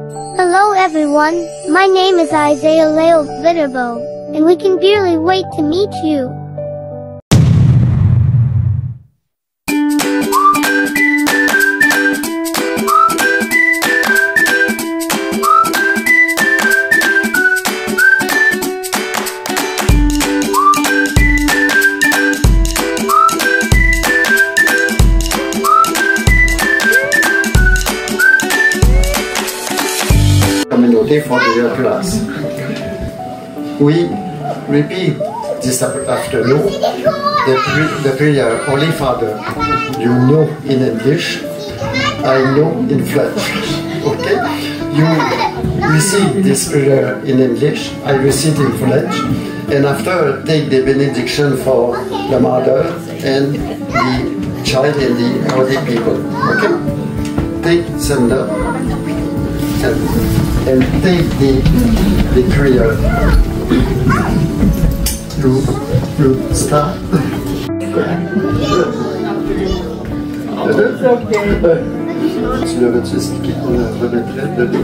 Hello everyone, my name is Isaiah Leo Viterbo, and we can barely wait to meet you. Communauté for the class. We repeat this afternoon the prayer, Holy Father. You know in English, I know in French. Okay? You receive this prayer in English, I receive in French, and after take the benediction for the mother and the child and the elderly people. Okay? Take some love and take the prayer to start. Tu l'avais-tu expliqué qu'on remettrait de l'eau?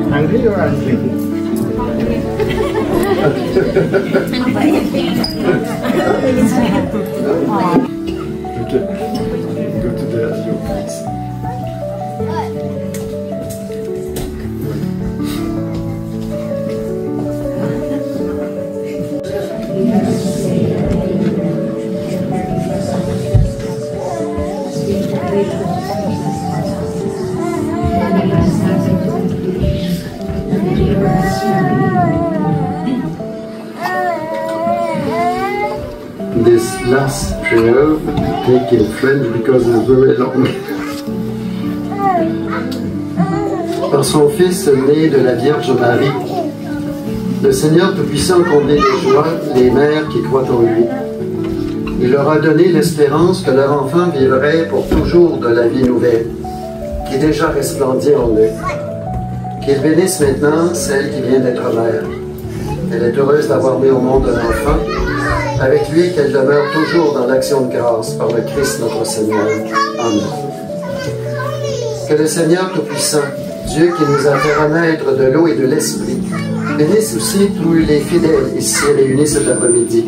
Hungry or angry? Okay. Go to the other place. This last prayer take in French because it's very long. Par son Fils né de la Vierge Marie, le Seigneur Tout-Puissant comblait de joie les mères qui croient en lui. Il leur a donné l'espérance que leur enfant vivrait pour toujours de la vie nouvelle, qui déjà resplendit en eux. Qu'il bénisse maintenant celle qui vient d'être mère. Elle est heureuse d'avoir mis au monde un enfant, avec lui qu'elle demeure toujours dans l'action de grâce par le Christ notre Seigneur. Amen. Que le Seigneur Tout-Puissant, Dieu qui nous a fait renaître de l'eau et de l'Esprit, bénisse aussi tous les fidèles ici réunis cet après-midi.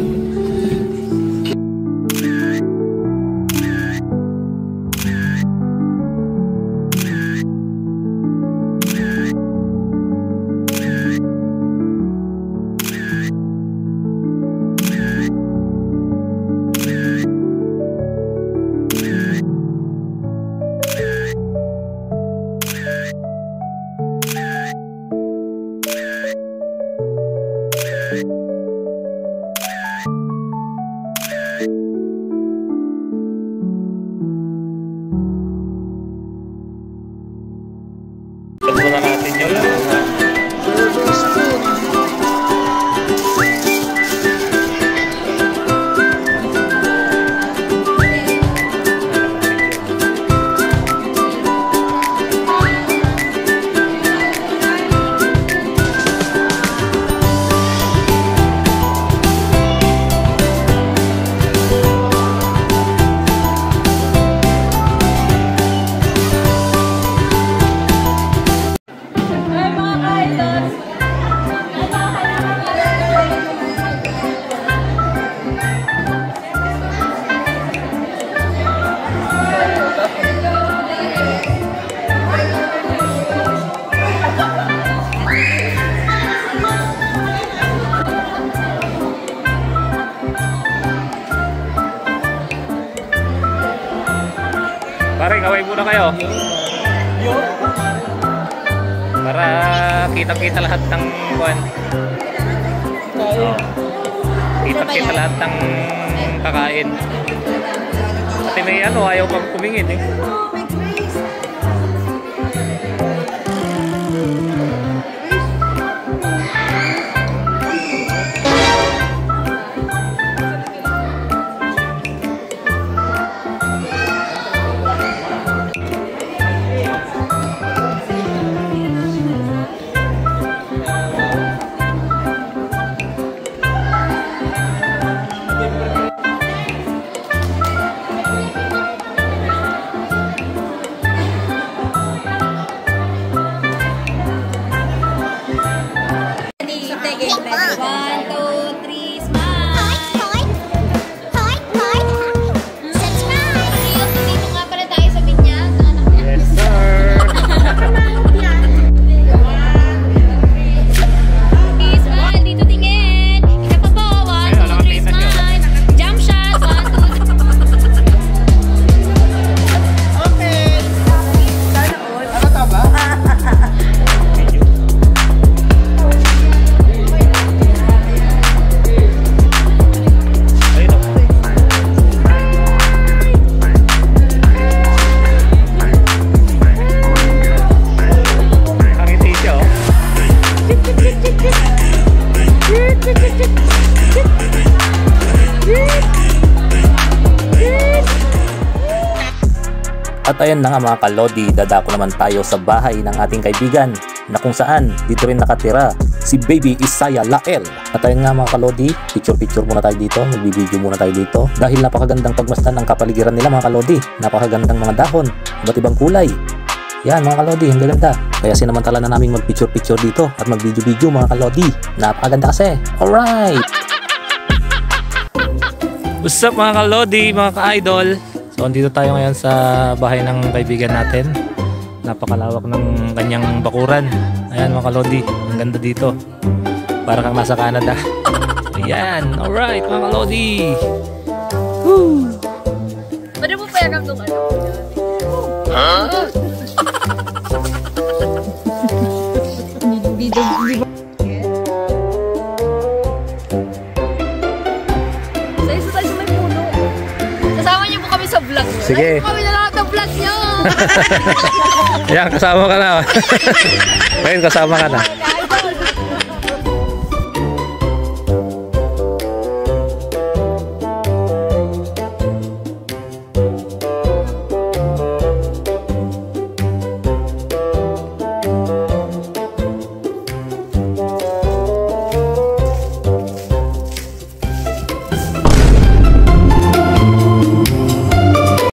Paring, away muna kayo. Para kita-kita lahat ng buwan. Kita-kita lahat ng kakain. Pati may ano, ayaw pang kumingin eh. At ayan na nga mga kalodi, dadako naman tayo sa bahay ng ating kaibigan na kung saan dito rin nakatira si Baby Isaiah Lael. At ayun nga mga kalodi, picture muna tayo dito, magbibideo muna tayo dito dahil napakagandang pagmasdan ng kapaligiran nila mga kalodi. Napakagandang mga dahon, iba't ibang kulay. Yan mga kalodi, ang gaganda. Kaya sinamantala na namin mag-picture dito at mag-video mga kalodi. Napakaganda kasi. Alright! What's up mga kalodi, mga ka-idol? So andito tayo ngayon sa bahay ng kaibigan natin. Napakalawak ng kanyang bakuran. Ayan mga kalodi, ang ganda dito. Para kang nasa Canada. Ayan, alright mga kalodi. Woo! Pwede mo pa yan ang ano? Sa isa tayo sa may puno. Kasama niyo po kami sa vlog. Sige. Kami na lahat ng vlog niyo. Ayan, kasama ka na. Ngayon kasama ka na.